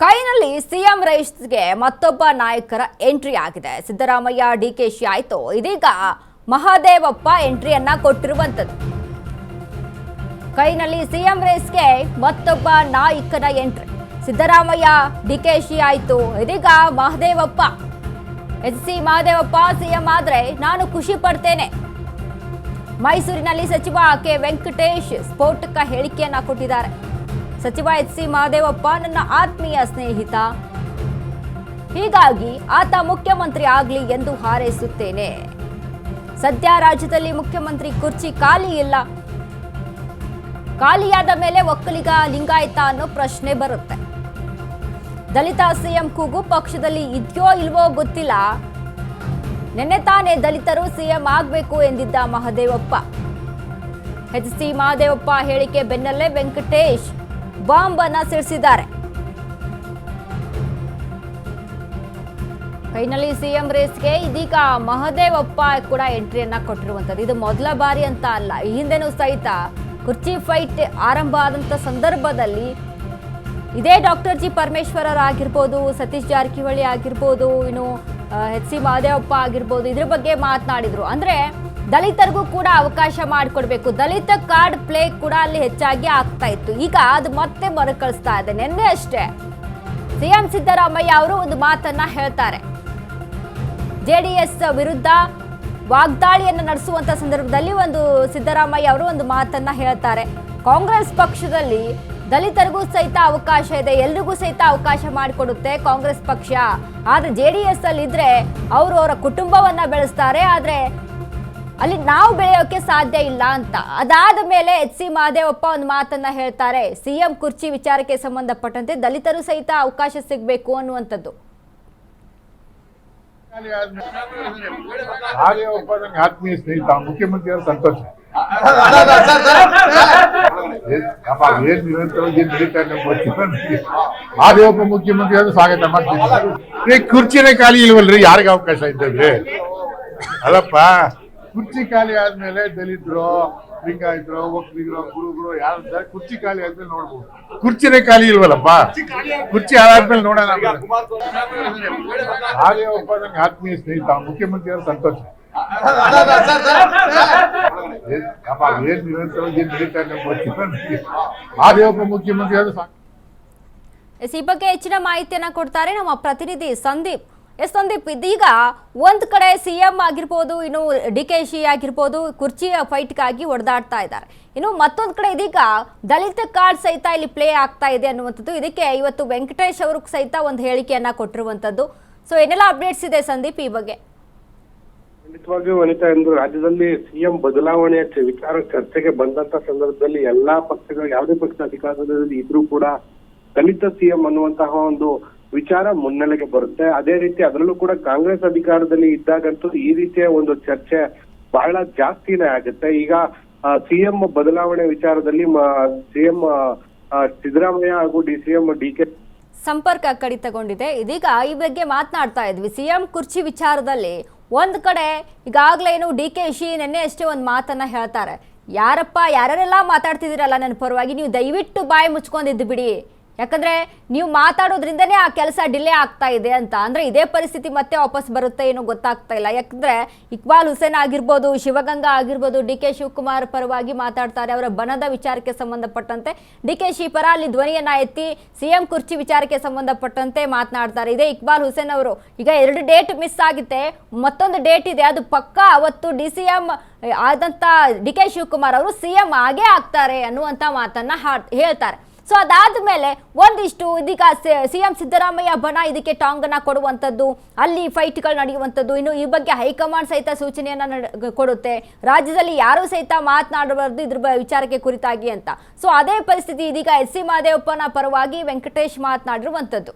ಕೈನಲ್ಲಿ ಸಿಎಂ ರೇಸ್ಗೆ ಮತ್ತೊಬ್ಬ ನಾಯಕರ ಎಂಟ್ರಿ ಆಗಿದೆ. ಸಿದ್ದರಾಮಯ್ಯ ಡಿಕೆಶಿ ಆಯ್ತು, ಇದೀಗ ಮಹದೇವಪ್ಪ ಎಂಟ್ರಿಯನ್ನ ಕೊಟ್ಟಿರುವಂತದ್ದು. ಕೈನಲ್ಲಿ ಸಿಎಂ ರೇಸ್ಗೆ ಮತ್ತೊಬ್ಬ ನಾಯಕನ ಎಂಟ್ರಿ. ಸಿದ್ದರಾಮಯ್ಯ ಡಿಕೆಶಿ ಆಯ್ತು, ಇದೀಗ ಮಹದೇವಪ್ಪ ಎಚ್.ಸಿ. ಮಹದೇವಪ್ಪ ಸಿಎಂ ಆದ್ರೆ ನಾನು ಖುಷಿ ಪಡ್ತೇನೆ. ಮೈಸೂರಿನಲ್ಲಿ ಸಚಿವ ಕೆ ವೆಂಕಟೇಶ್ ಸ್ಫೋಟಕ ಹೇಳಿಕೆಯನ್ನ ಕೊಟ್ಟಿದ್ದಾರೆ. ಸಚಿವ ಎಚ್.ಸಿ. ಮಹದೇವಪ್ಪ ನನ್ನ ಆತ್ಮೀಯ ಸ್ನೇಹಿತ, ಹೀಗಾಗಿ ಆತ ಮುಖ್ಯಮಂತ್ರಿ ಆಗಲಿ ಎಂದು ಹಾರೈಸುತ್ತೇನೆ. ಸದ್ಯ ರಾಜ್ಯದಲ್ಲಿ ಮುಖ್ಯಮಂತ್ರಿ ಕುರ್ಚಿ ಖಾಲಿ ಇಲ್ಲ. ಖಾಲಿಯಾದ ಮೇಲೆ ಒಕ್ಕಲಿಗ ಲಿಂಗಾಯತ ಅನ್ನೋ ಪ್ರಶ್ನೆ ಬರುತ್ತೆ. ದಲಿತ ಸಿಎಂ ಕೂಗು ಪಕ್ಷದಲ್ಲಿ ಇದೆಯೋ ಇಲ್ವೋ ಗೊತ್ತಿಲ್ಲ. ನಿನ್ನೆ ತಾನೇ ದಲಿತರು ಸಿಎಂ ಆಗಬೇಕು ಎಂದಿದ್ದ ಮಹದೇವಪ್ಪ. ಎಚ್.ಸಿ. ಮಹದೇವಪ್ಪ ಹೇಳಿಕೆ ಬೆನ್ನಲ್ಲೇ ವೆಂಕಟೇಶ್ ಬಾಂಬ್ ಅನ್ನ ಸಿಡಿಸಿದ್ದಾರೆ. ಕೈನಲ್ಲಿ ಸಿಎಂ ರೇಸ್ಗೆ ಇದೀಗ ಮಹದೇವಪ್ಪ ಕೂಡ ಎಂಟ್ರಿಯನ್ನ ಕೊಟ್ಟಿರುವಂತದ್ದು. ಇದು ಮೊದಲ ಬಾರಿ ಅಂತ ಅಲ್ಲ, ಈ ಹಿಂದೆನೂ ಸಹಿತ ಕುರ್ಚಿ ಫೈಟ್ ಆರಂಭ ಆದಂತ ಸಂದರ್ಭದಲ್ಲಿ ಇದೇ ಡಾಕ್ಟರ್ ಜಿ ಪರಮೇಶ್ವರ್ ಆಗಿರ್ಬೋದು, ಸತೀಶ್ ಜಾರಕಿಹೊಳಿ ಆಗಿರ್ಬೋದು, ಇನ್ನು ಎಚ್.ಸಿ. ಮಹದೇವಪ್ಪ ಆಗಿರ್ಬೋದು, ಇದ್ರ ಬಗ್ಗೆ ಮಾತನಾಡಿದ್ರು. ಅಂದ್ರೆ ದಲಿತರಿಗೂ ಕೂಡ ಅವಕಾಶ ಮಾಡಿಕೊಡ್ಬೇಕು, ದಲಿತ ಕಾರ್ಡ್ ಪ್ಲೇ ಕೂಡ ಅಲ್ಲಿ ಹೆಚ್ಚಾಗಿ ಆಗ್ತಾ ಇತ್ತು. ಈಗ ಅದು ಮತ್ತೆ ಮರುಕಳಿಸ್ತಾ ಇದೆ. ನಿನ್ನೆ ಅಷ್ಟೇ ಸಿಎಂ ಸಿದ್ದರಾಮಯ್ಯ ಅವರು ಒಂದು ಮಾತನ್ನ ಹೇಳ್ತಾರೆ. ಜೆಡಿಎಸ್ ವಿರುದ್ಧ ವಾಗ್ದಾಳಿಯನ್ನು ನಡೆಸುವಂತ ಸಂದರ್ಭದಲ್ಲಿ ಸಿದ್ದರಾಮಯ್ಯ ಅವರು ಒಂದು ಮಾತನ್ನ ಹೇಳ್ತಾರೆ. ಕಾಂಗ್ರೆಸ್ ಪಕ್ಷದಲ್ಲಿ ದಲಿತರಿಗೂ ಸಹಿತ ಅವಕಾಶ ಇದೆ, ಎಲ್ರಿಗೂ ಸಹಿತ ಅವಕಾಶ ಮಾಡಿಕೊಡುತ್ತೆ ಕಾಂಗ್ರೆಸ್ ಪಕ್ಷ. ಆದ್ರೆ ಜೆಡಿಎಸ್ ಅಲ್ಲಿ ಇದ್ರೆ ಅವರು ಅವರ ಕುಟುಂಬವನ್ನ ಬೆಳೆಸ್ತಾರೆ, ಆದ್ರೆ ಅಲ್ಲಿ ನಾವು ಬೆಳೆಯೋಕೆ ಸಾಧ್ಯ ಇಲ್ಲ ಅಂತ. ಅದಾದ ಮೇಲೆ ಎಚ್.ಸಿ. ಮಹದೇವಪ್ಪ ಒಂದು ಮಾತನ್ನ ಹೇಳ್ತಾರೆ. ಸಿಎಂ ಕುರ್ಚಿ ವಿಚಾರಕ್ಕೆ ಸಂಬಂಧಪಟ್ಟಂತೆ ದಲಿತರು ಸಹಿತ ಅವಕಾಶ ಸಿಗಬೇಕು ಅನ್ನುವಂಥದ್ದು. ಆತ್ಮೀಯ ಸ್ನೇಹಿತ, ಮುಖ್ಯಮಂತ್ರಿ ಸಂತೋಷ. ಏನ್ ನಿರಂತರವಾಗಿ ಏನ್ ನಡೀತಾ ಮಹದೇವಪ್ಪ ಮುಖ್ಯಮಂತ್ರಿ ಆದ್ರೂ ಸ್ವಾಗತ ಮಾಡ್ತೀನಿ. ಕುರ್ಚಿನೇ ಖಾಲಿ ಇಲ್ವಲ್ರಿ, ಯಾರಿಗೆ ಅವಕಾಶ ಇದ್ದದ್ರಿ? ಅಲ್ಲಪ್ಪ, ಕುರ್ಚಿ ಖಾಲಿ ಆದ್ಮೇಲೆ ದಲಿತರು, ಲಿಂಗಾಯತರು, ಒಕ್ಕಲಿಗರು, ಗುರುಗಳು ಯಾರು ಕುರ್ಚಿ ಖಾಲಿ ಆದ್ಮೇಲೆ ನೋಡ್ಬೋದು. ಕುರ್ಚಿನೇ ಖಾಲಿ ಇಲ್ವಲ್ಲಪ್ಪ, ಕುರ್ಚಿ ಆದ್ಮೇಲೆ ನೋಡೋಣ. ಹಾಗೆ ಒಬ್ಬ ನಂಗೆ ಆತ್ಮೀಯ ಸ್ನೇಹಿತ, ಮುಖ್ಯಮಂತ್ರಿ ಸಂತೋಷ. ಏನ್ ನಿರಂತರವಾಗಿ ಏನ್ ನಡೀತಾ ಹಾಗೆ ಒಬ್ಬ ಮುಖ್ಯಮಂತ್ರಿ ಆದ್ರೂ ಸಾಕು. ಈ ಬಗ್ಗೆ ಹೆಚ್ಚಿನ ಮಾಹಿತಿಯನ್ನ ಕೊಡ್ತಾರೆ ನಮ್ಮ ಪ್ರತಿನಿಧಿ ಸಂದೀಪ್. ಸಂದೀಪ್, ಇದೀಗ ಒಂದ್ ಕಡೆ ಸಿಎಂ ಆಗಿರ್ಬೋದು, ಇನ್ನು ಡಿಕೆಶಿ ಆಗಿರ್ಬೋದು, ಕುರ್ಚಿಯ ಫೈಟ್ಗಾಗಿ ಹೊಡೆದಾಡ್ತಾ ಇದ್ದಾರೆ. ಇನ್ನು ಮತ್ತೊಂದ್ ಕಡೆ ಇದೀಗ ದಲಿತ ಕಾರ್ಡ್ ಸಹಿತ ಇಲ್ಲಿ ಪ್ಲೇ ಆಗ್ತಾ ಇದೆ ಅನ್ನುವಂಥದ್ದು. ಇದಕ್ಕೆ ಇವತ್ತು ವೆಂಕಟೇಶ್ ಅವರು ಸಹಿತ ಒಂದು ಹೇಳಿಕೆಯನ್ನ ಕೊಟ್ಟಿರುವಂತದ್ದು. ಸೊ ಏನೆಲ್ಲ ಅಪ್ಡೇಟ್ಸ್ ಇದೆ ಸಂದೀಪ್ ಈ ಬಗ್ಗೆ? ಖಂಡಿತವಾಗಿಯೂ ವನಿತಾ, ಎಂದು ರಾಜ್ಯದಲ್ಲಿ ಸಿಎಂ ಬದಲಾವಣೆಯ ವಿಚಾರ ಚರ್ಚೆಗೆ ಬಂದಂತ ಸಂದರ್ಭದಲ್ಲಿ ಎಲ್ಲಾ ಪಕ್ಷಗಳು, ಯಾವುದೇ ಪಕ್ಷ ಅಧಿಕಾರದಲ್ಲಿ ಇದ್ರೂ ಕೂಡ ದಲಿತ ಸಿಎಂ ಅನ್ನುವಂತಹ ಒಂದು ವಿಚಾರ ಮುನ್ನೆಲೆಗೆ ಬರುತ್ತೆ. ಅದೇ ರೀತಿ ಅದರಲ್ಲೂ ಕೂಡ ಕಾಂಗ್ರೆಸ್ ಅಧಿಕಾರದಲ್ಲಿ ಇದ್ದಾಗಂತೂ ಈ ರೀತಿಯ ಒಂದು ಚರ್ಚೆ ಬಹಳ ಜಾಸ್ತಿನೇ ಆಗುತ್ತೆ. ಈಗ ಸಿಎಂ ಬದಲಾವಣೆ ವಿಚಾರದಲ್ಲಿ ಸಿಎಂ ಸಿದ್ದರಾಮಯ್ಯ ಹಾಗೂ ಸಿಎಂ ಡಿಕೆ ಸಂಪರ್ಕ ಕಡಿತಗೊಂಡಿದೆ. ಇದೀಗ ಈ ಬಗ್ಗೆ ಮಾತನಾಡ್ತಾ ಇದ್ವಿ. ಸಿಎಂ ಕುರ್ಚಿ ವಿಚಾರದಲ್ಲಿ ಒಂದ್ ಕಡೆ ಈಗಾಗಲೇ ಏನು ಡಿಕೆಶಿ ನಿನ್ನೆ ಅಷ್ಟೇ ಒಂದು ಮಾತನ್ನ ಹೇಳ್ತಾರೆ. ಯಾರೆಲ್ಲ ಮಾತಾಡ್ತಿದ್ದೀರಲ್ಲ ನನ್ನ ಪರವಾಗಿ, ನೀವು ದಯವಿಟ್ಟು ಬಾಯಿ ಮುಚ್ಕೊಂಡಿದ್ದು ಬಿಡಿ, ಯಾಕಂದ್ರೆ ನೀವು ಮಾತಾಡೋದ್ರಿಂದನೇ ಆ ಕೆಲಸ ಡಿಲೇ ಆಗ್ತಾ ಇದೆ ಅಂತ. ಅಂದ್ರೆ ಇದೇ ಪರಿಸ್ಥಿತಿ ಮತ್ತೆ ವಾಪಸ್ ಬರುತ್ತೆ ಏನೋ ಗೊತ್ತಾಗ್ತಾ ಇಲ್ಲ. ಯಾಕಂದ್ರೆ ಇಕ್ಬಾಲ್ ಹುಸೇನ್ ಆಗಿರ್ಬೋದು, ಶಿವಗಂಗಾ ಆಗಿರ್ಬೋದು, ಡಿ.ಕೆ. ಶಿವಕುಮಾರ್ ಪರವಾಗಿ ಮಾತಾಡ್ತಾರೆ. ಅವರ ಬಣದ ವಿಚಾರಕ್ಕೆ ಸಂಬಂಧಪಟ್ಟಂತೆ ಡಿ.ಕೆ.ಶಿ ಪರ ಅಲ್ಲಿ ಧ್ವನಿಯನ್ನ ಎತ್ತಿ ಸಿಎಂ ಕುರ್ಚಿ ವಿಚಾರಕ್ಕೆ ಸಂಬಂಧಪಟ್ಟಂತೆ ಮಾತನಾಡ್ತಾರೆ. ಇದೇ ಇಕ್ಬಾಲ್ ಹುಸೇನ್ ಅವರು ಈಗ 2 ಡೇಟ್ ಮಿಸ್ ಆಗುತ್ತೆ, ಮತ್ತೊಂದು ಡೇಟ್ ಇದೆ, ಅದು ಪಕ್ಕ ಅವತ್ತು ಡಿ.ಸಿ.ಎಂ ಆದಂತ ಡಿ.ಕೆ. ಶಿವಕುಮಾರ್ ಅವರು ಸಿಎಂ ಆಗೇ ಆಗ್ತಾರೆ ಅನ್ನುವಂತ ಮಾತನ್ನ ಹೇಳ್ತಾರೆ. ಸೊ ಅದಾದ ಮೇಲೆ ಒಂದಿಷ್ಟು ಇದೀಗ ಸಿಎಂ ಸಿದ್ದರಾಮಯ್ಯ ಬಣ ಇದಕ್ಕೆ ಟಾಂಗ್ ಅನ್ನ ಕೊಡುವಂಥದ್ದು, ಅಲ್ಲಿ ಫೈಟ್ಗಳು ನಡೆಯುವಂಥದ್ದು. ಇನ್ನು ಈ ಬಗ್ಗೆ ಹೈಕಮಾಂಡ್ ಸಹಿತ ಸೂಚನೆಯನ್ನ ಕೊಡುತ್ತೆ, ರಾಜ್ಯದಲ್ಲಿ ಯಾರು ಸಹಿತ ಮಾತನಾಡಬಾರ್ದು ಇದ್ರ ವಿಚಾರಕ್ಕೆ ಕುರಿತಾಗಿ ಅಂತ. ಸೊ ಅದೇ ಪರಿಸ್ಥಿತಿ ಇದೀಗ ಎಚ್.ಸಿ. ಮಹದೇವಪ್ಪನ ಪರವಾಗಿ ವೆಂಕಟೇಶ್ ಮಾತನಾಡಿರುವಂಥದ್ದು.